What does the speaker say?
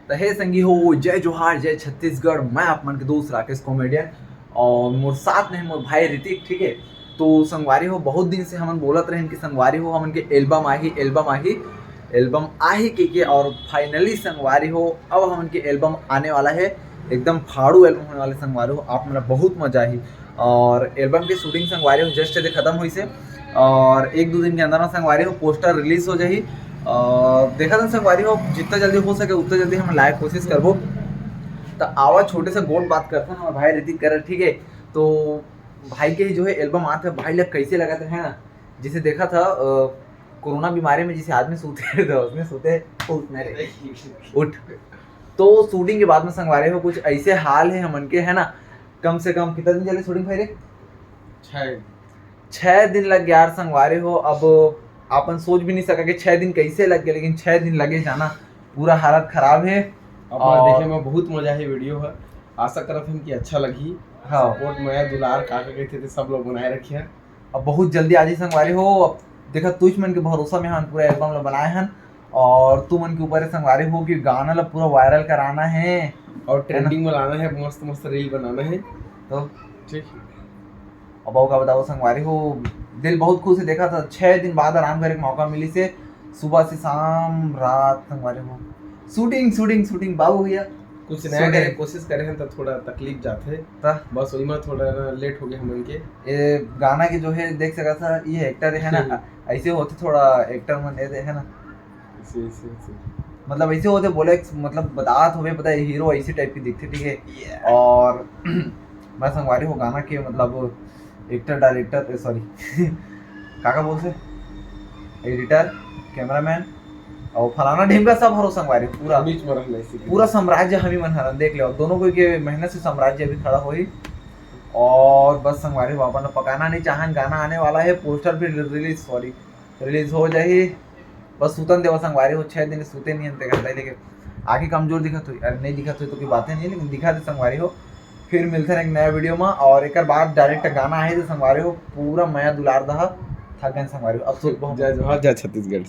तो हे संगी हो, जय जोहार, जय छत्तीसगढ़। मैं आप मन के दोस्त राकेश कॉमेडियन और मोर साथ में मोर भाई ऋतिक, ठीक है। तो संगवारी हो, बहुत दिन से हमन बोलत रहे कि संगवारी हो हमन के एल्बम आही के और फाइनली संगवारी हो अब हमन के एल्बम आने वाला है। एकदम फाड़ू एल्बम होने वाले संगवारी हो, आप मन बहुत मजा आही। और एल्बम के शूटिंग संगवारी हो जस्ट खत्म हुई से और एक दो दिन के अंदर में संगवारी हो पोस्टर रिलीज हो जाही। देखा था संगवारी हो, जितना जल्दी हो सके उतना जल्दी हम लाइव कोशिश करबो। तो आवा छोटे से गोल बात करते हैं भाई ऋतिक कर, ठीक है। तो भाई के जो है एल्बम आते भाई लोग कैसे लगा था, है ना। जिसे देखा था कोरोना बीमारी में जिसे आदमी सोते थे उसमें सोते उठ। तो शूटिंग के बाद में संगवारी हो कुछ ऐसे हाल है हमन के, है ना। कम से कम कितना दिन चले शूटिंग भाई रे? 6 दिन लग गया यार संगवारी हो। अब अपन सोच भी नहीं सका कि 6 दिन कैसे लग गए, लेकिन 6 दिन लगे जाना, पूरा हालत खराब है। अब देखे में बहुत मजा है वीडियो है। आशा करत हम कि अच्छा लगी। हाँ, सपोर्ट में दुलार काका कहते थे सब लोग बनाए रखे हैं। अब बहुत जल्दी आज ही संगवारी हो। अब देखा तुझ मन के भरोसा में हम पूरा एल्बम ला बनाए हैं और तू मन के ऊपर संगवारी हो कि गाना ला पूरा वायरल कराना है और ट्रेंडिंग में लाना है, मस्त मस्त रील बनाना है। तो ठीक। अब का बताओ संगवारी हो, दिल बहुत खुश है। देखा था 6 दिन बाद आराम करे मौका मिली से, सुबह से शाम रात संगवारी हो शूटिंग बाबू भैया कुछ नया करे कोशिश करे हैं तो थोड़ा तकलीफ जाते बस वही में थोड़ा लेट हो गया हमन के। ये गाना के जो है देख सका था, ये एक्टर है ना, ऐसे होते थोड़ा एक्टर मन है ना, मतलब ऐसे होते बोले, मतलब बतात होवे पता है हीरो ऐसे टाइप की दिखते, ठीक है। और मैं संगवारी हो गाना के मतलब एक्टर डायरेक्टर सॉरी काका बोल से एडिटर कैमरामैन और फलाना ढीमका सब हरो संगवारी पूरा बीच में रहना इसी पूरा साम्राज्य हम ही मन हरन देख ले। और दोनों को के मेहनत से साम्राज्य अभी खड़ा होई। और बस संगवारी बाबा ने पकाना नहीं चाहन, गाना आने वाला है, पोस्टर भी रिलीज हो जाए। बस सूतन देवा संगवारी हो 6 दिन सूते नहीं अंते करता है, लेकिन आगे कमजोर दिखत हुई, अरे नहीं दिखत हुई तो कोई बातें नहीं, लेकिन दिखा दे संगवारी हो। फिर मिलते हैं एक नया वीडियो में और एक बाद डायरेक्ट गाना है तो संगवारी हो पूरा मया दुलार दहा थक गए संगवारी हो। अब जय जोहार, जय छत्तीसगढ़।